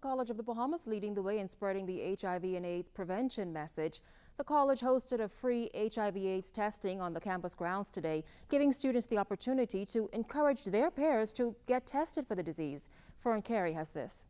College of the Bahamas leading the way in spreading the HIV and AIDS prevention message. The college hosted a free HIV/AIDS testing on the campus grounds today, giving students the opportunity to encourage their peers to get tested for the disease. Fern Carey has this.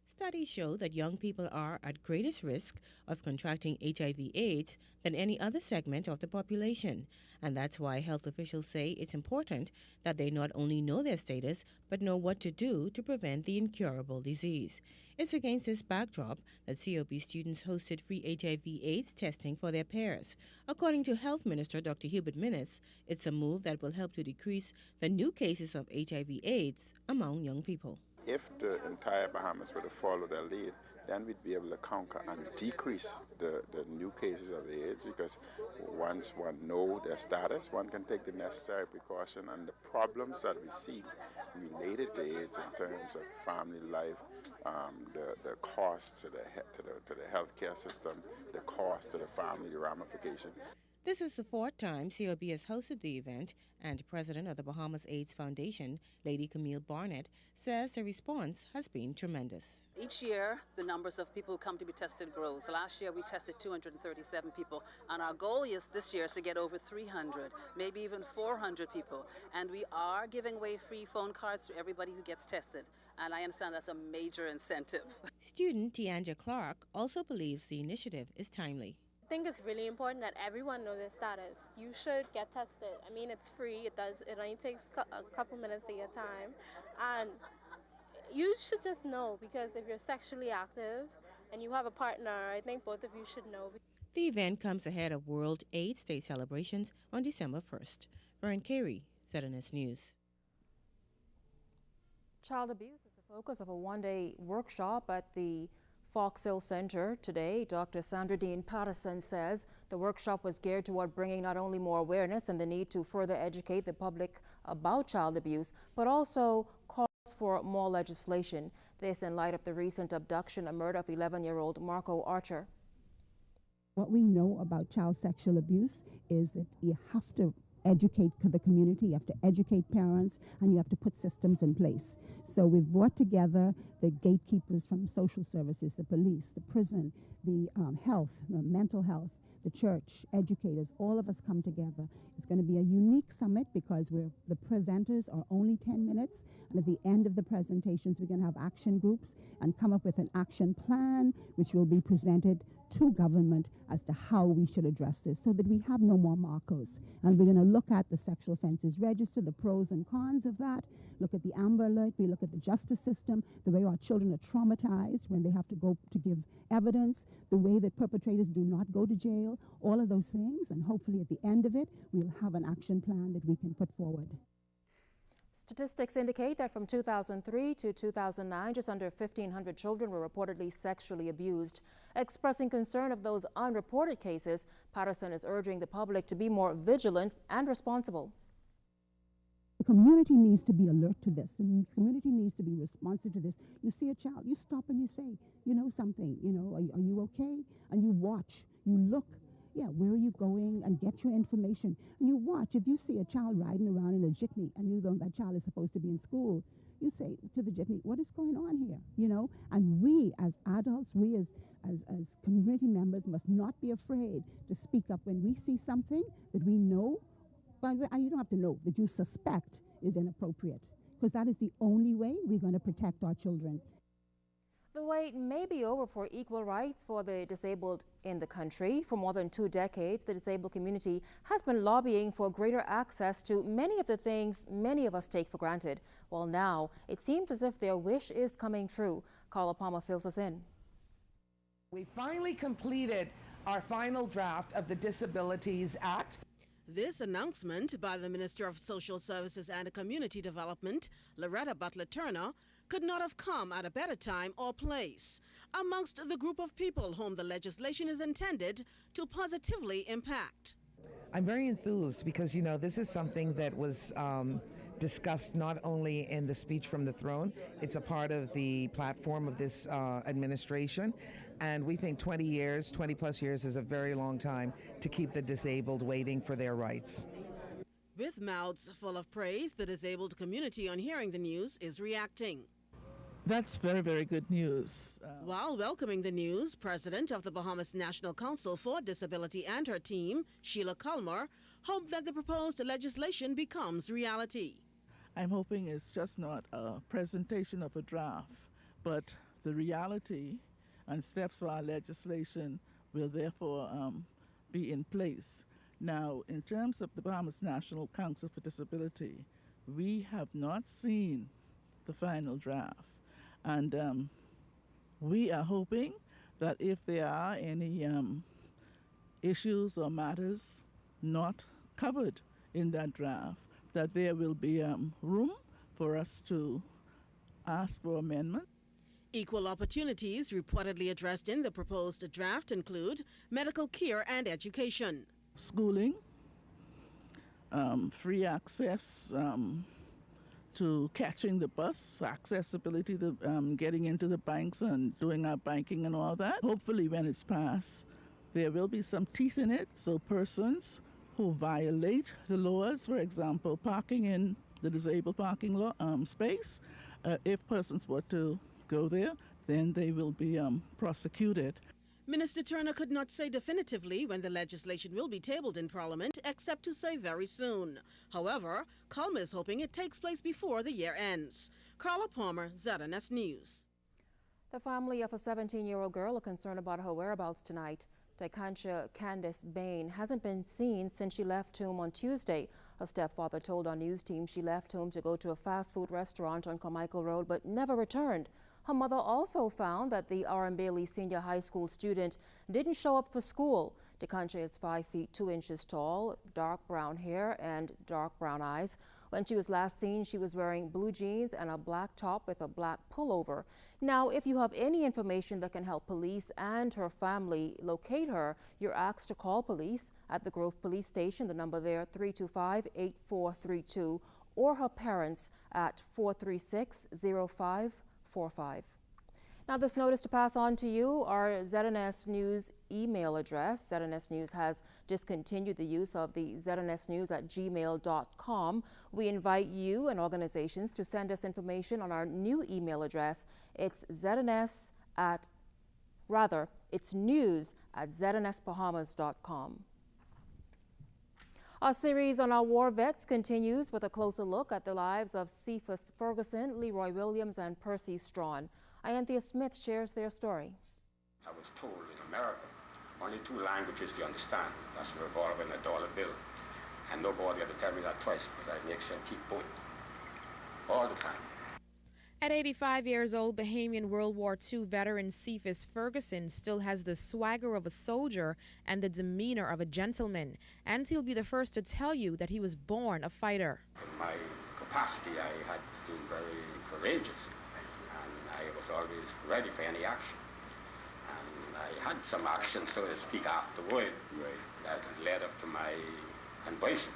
Studies show that young people are at greatest risk of contracting HIV/AIDS than any other segment of the population. And that's why health officials say it's important that they not only know their status, but know what to do to prevent the incurable disease. It's against this backdrop that C.O.B students hosted free HIV/AIDS testing for their peers. According to Health Minister Dr. Hubert Minnis, it's a move that will help to decrease the new cases of HIV/AIDS among young people. If the entire Bahamas were to follow their lead, then we'd be able to conquer and decrease the new cases of AIDS, because once one knows their status, one can take the necessary precaution, and the problems that we see related to AIDS in terms of family life, the cost to the healthcare system, the cost to the family, the ramification. This is the fourth time C.O.B has hosted the event, and President of the Bahamas AIDS Foundation, Lady Camille Barnett, says the response has been tremendous. Each year, the numbers of people who come to be tested grows. Last year, we tested 237 people, and our goal is this year is to get over 300, maybe even 400 people. And we are giving away free phone cards to everybody who gets tested, and I understand that's a major incentive. Student Tianja Clark also believes the initiative is timely. I think it's really important that everyone know their status. You should get tested. I mean, it's free. It only takes a couple minutes of your time, and you should just know, because if you're sexually active and you have a partner, I think both of you should know. The event comes ahead of World AIDS Day celebrations on December 1st. Fern Carey, ZNS News. Child abuse is the focus of a one-day workshop at the Fox Hill Center today. Dr. Sandra Dean Patterson says the workshop was geared toward bringing not only more awareness and the need to further educate the public about child abuse, but also calls for more legislation. This in light of the recent abduction and murder of 11-year-old Marco Archer. What we know about child sexual abuse is that you have to educate the community, you have to educate parents, and you have to put systems in place. So we've brought together the gatekeepers from social services, the police, the prison, the health, the mental health, the church, educators, all of us come together. It's going to be a unique summit because the presenters are only 10 minutes, and at the end of the presentations we're going to have action groups and come up with an action plan which will be presented to government as to how we should address this, so that we have no more Marcos. And we're going to look at the sexual offences register, the pros and cons of that, look at the Amber Alert, we look at the justice system, the way our children are traumatized when they have to go to give evidence, the way that perpetrators do not go to jail, all of those things, and hopefully at the end of it, we'll have an action plan that we can put forward. Statistics indicate that from 2003 to 2009, just under 1,500 children were reportedly sexually abused. Expressing concern of those unreported cases, Patterson is urging the public to be more vigilant and responsible. The community needs to be alert to this. The community needs to be responsive to this. You see a child, you stop and you say, you know something, are you okay? And you watch, you look. Yeah, where are you going, and get your information. And you watch. If you see a child riding around in a jitney and you know that child is supposed to be in school, you say to the jitney, what is going on here? And we as adults, we as community members must not be afraid to speak up when we see something that we know, and you don't have to know, that you suspect is inappropriate, because that is the only way we're going to protect our children. The wait may be over for equal rights for the disabled in the country. For more than 2 decades, the disabled community has been lobbying for greater access to many of the things many of us take for granted. Well, now it seems as if their wish is coming true. Carla Palmer fills us in. We finally completed our final draft of the Disabilities Act. This announcement by the Minister of Social Services and Community Development, Loretta Butler-Turner, could not have come at a better time or place amongst the group of people whom the legislation is intended to positively impact. I'm very enthused because, this is something that was discussed not only in the speech from the throne, it's a part of the platform of this administration. And we think 20 plus years is a very long time to keep the disabled waiting for their rights. With mouths full of praise, the disabled community on hearing the news is reacting. That's very, very good news. While welcoming the news, President of the Bahamas National Council for Disability and her team, Sheila Culmer, hoped that the proposed legislation becomes reality. I'm hoping it's just not a presentation of a draft, but the reality and steps for our legislation will therefore be in place. Now, in terms of the Bahamas National Council for Disability, we have not seen the final draft. And we are hoping that if there are any issues or matters not covered in that draft, that there will be room for us to ask for amendment. Equal opportunities reportedly addressed in the proposed draft include medical care and education, schooling, free access to catching the bus, accessibility to getting into the banks and doing our banking and all that. Hopefully when it's passed, there will be some teeth in it, so persons who violate the laws, for example, parking in the disabled parking space, if persons were to go there, then they will be prosecuted. Minister Turner could not say definitively when the legislation will be tabled in Parliament, except to say very soon. However, Culmer is hoping it takes place before the year ends. Carla Palmer, ZNS News. The family of a 17-year-old girl are concerned about her whereabouts tonight. Dikantia Candice Bain hasn't been seen since she left home on Tuesday. Her stepfather told our news team she left home to go to a fast food restaurant on Carmichael Road but never returned. Her mother also found that the R.M. Bailey Senior High School student didn't show up for school. Dikantia is 5 feet 2 inches tall, dark brown hair and dark brown eyes. When she was last seen, she was wearing blue jeans and a black top with a black pullover. Now, if you have any information that can help police and her family locate her, you're asked to call police at the Grove Police Station, the number there 325-8432, or her parents at 436-0545. Now, this notice to pass on to you, our ZNS News email address. ZNS News has discontinued the use of the znsnews@gmail.com. We invite you and organizations to send us information on our new email address. It's news@znsbahamas.com. Our series on our war vets continues with a closer look at the lives of Cephas Ferguson, Leroy Williams, and Percy Strawn. Ianthea Smith shares their story. I was told in America, only 2 languages you understand. That's a revolver and a dollar bill. And nobody had to tell me that twice, because I make sure I keep both all the time. At 85 years old, Bahamian World War II veteran Cephas Ferguson still has the swagger of a soldier and the demeanor of a gentleman. And he'll be the first to tell you that he was born a fighter. In my capacity, I had been very courageous, and I was always ready for any action. And I had some action, so to speak, afterward that led up to my conversion.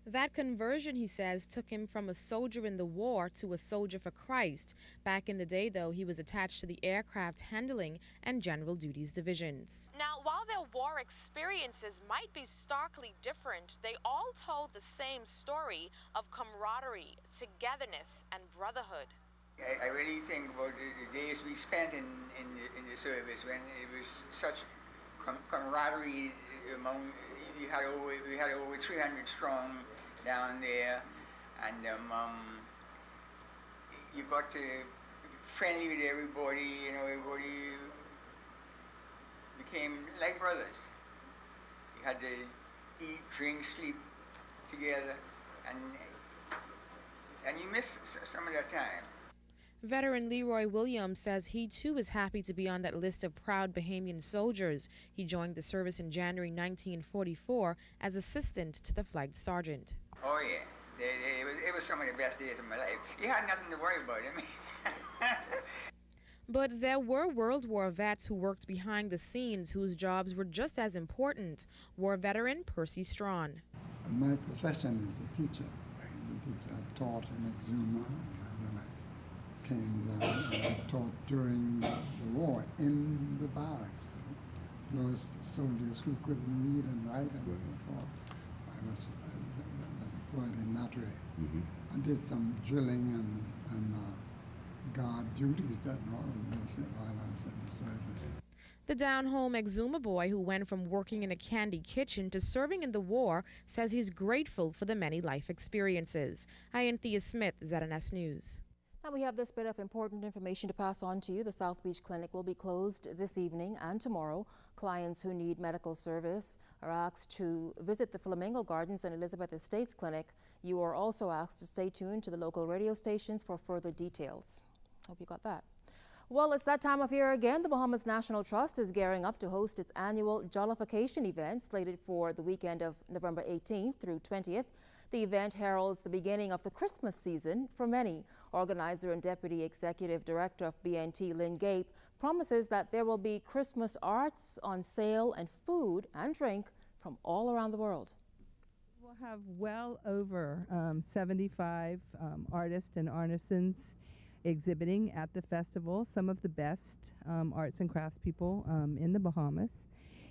That conversion, he says, took him from a soldier in the war to a soldier for Christ. Back in the day, though, he was attached to the aircraft handling and general duties divisions. Now, while their war experiences might be starkly different, they all told the same story of camaraderie, togetherness, and brotherhood. I really think about the days we spent in the service, when it was such camaraderie among. We had over 300 strong down there, and you got to friendly with everybody. You know, everybody became like brothers. You had to eat, drink, sleep together, and you miss some of that time. Veteran Leroy Williams says he too is happy to be on that list of proud Bahamian soldiers. He joined the service in January 1944 as assistant to the flag sergeant. Oh yeah, it was some of the best days of my life. You had nothing to worry about. I mean. But there were World War vets who worked behind the scenes whose jobs were just as important. War veteran Percy Strawn. My profession is a teacher. I taught in Exuma. Came down and taught during the war in the barracks. Those soldiers who couldn't read and write and so forth. I was employed in that way. I did some drilling and guard duties that and all of those while I was in the service. The down-home Exuma boy who went from working in a candy kitchen to serving in the war says he's grateful for the many life experiences. I am Thea Smith, ZNS News. Now we have this bit of important information to pass on to you. The South Beach Clinic will be closed this evening and tomorrow. Clients who need medical service are asked to visit the Flamingo Gardens and Elizabeth Estates Clinic. You are also asked to stay tuned to the local radio stations for further details. Hope you got that. Well, it's that time of year again. The Bahamas National Trust is gearing up to host its annual Jollification event slated for the weekend of November 18th through 20th. The event heralds the beginning of the Christmas season for many. Organizer and Deputy Executive Director of BNT, Lynn Gape, promises that there will be Christmas arts on sale and food and drink from all around the world. We'll have well over 75 artists and artisans exhibiting at the festival, some of the best arts and crafts people in the Bahamas.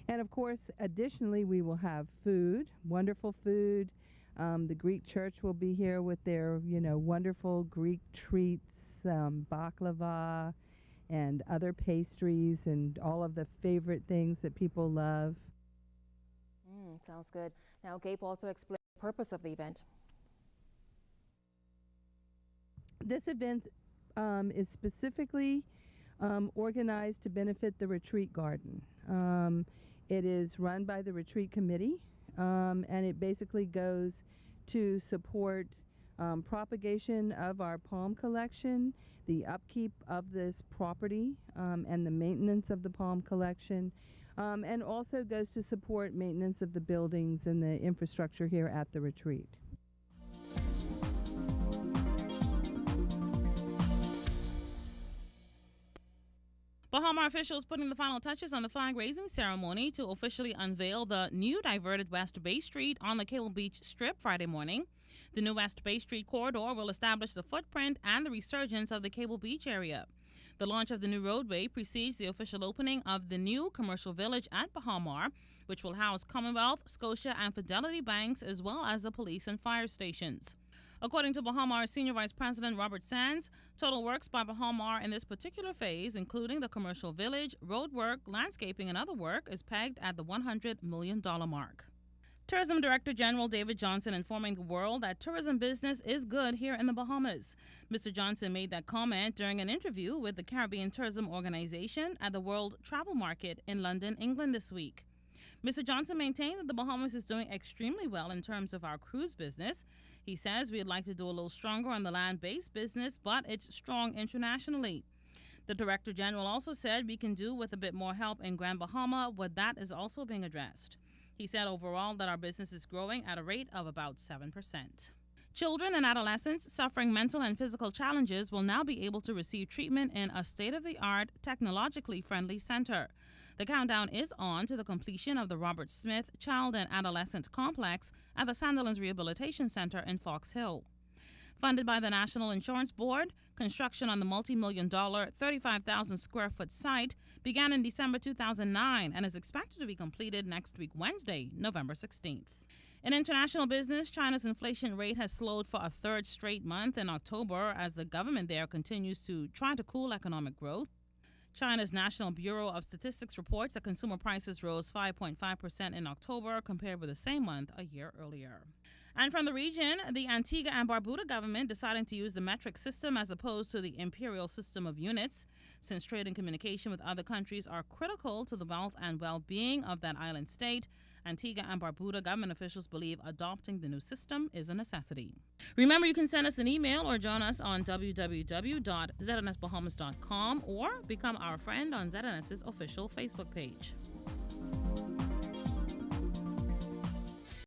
And of course, additionally, we will have food, wonderful food. The Greek church will be here with their, wonderful Greek treats, baklava, and other pastries, and all of the favorite things that people love. Sounds good. Now, Gape also explained the purpose of the event. This event is specifically organized to benefit the retreat garden. It is run by the retreat committee, and it basically goes to support propagation of our palm collection, the upkeep of this property, and the maintenance of the palm collection, and also goes to support maintenance of the buildings and the infrastructure here at the retreat. Bahama officials putting the final touches on the flag-raising ceremony to officially unveil the new diverted West Bay Street on the Cable Beach Strip Friday morning. The new West Bay Street corridor will establish the footprint and the resurgence of the Cable Beach area. The launch of the new roadway precedes the official opening of the new commercial village at Bahamar, which will house Commonwealth, Scotia, and Fidelity banks, as well as the police and fire stations. According to Bahamar Senior Vice President Robert Sands, total works by Bahamar in this particular phase, including the commercial village, road work, landscaping, and other work, is pegged at the $100 million mark. Tourism Director General David Johnson informing the world that tourism business is good here in the Bahamas. Mr. Johnson made that comment during an interview with the Caribbean Tourism Organization at the World Travel Market in London, England this week. Mr. Johnson maintained that the Bahamas is doing extremely well in terms of our cruise business. He says we'd like to do a little stronger on the land-based business, but it's strong internationally. The Director General also said we can do with a bit more help in Grand Bahama, but that is also being addressed. He said overall that our business is growing at a rate of about 7%. Children and adolescents suffering mental and physical challenges will now be able to receive treatment in a state-of-the-art, technologically friendly center. The countdown is on to the completion of the Robert Smith Child and Adolescent Complex at the Sandilands Rehabilitation Center in Fox Hill. Funded by the National Insurance Board, construction on the multi-million-dollar, 35,000 square foot site began in December 2009 and is expected to be completed next week, Wednesday, November 16th. In international business, China's inflation rate has slowed for a third straight month in October as the government there continues to try to cool economic growth. China's National Bureau of Statistics reports that consumer prices rose 5.5% in October compared with the same month a year earlier. And from the region, the Antigua and Barbuda government deciding to use the metric system as opposed to the imperial system of units, since trade and communication with other countries are critical to the wealth and well-being of that island state. Antigua and Barbuda government officials believe adopting the new system is a necessity. Remember, you can send us an email or join us on www.znsbahamas.com or become our friend on ZNS's official Facebook page.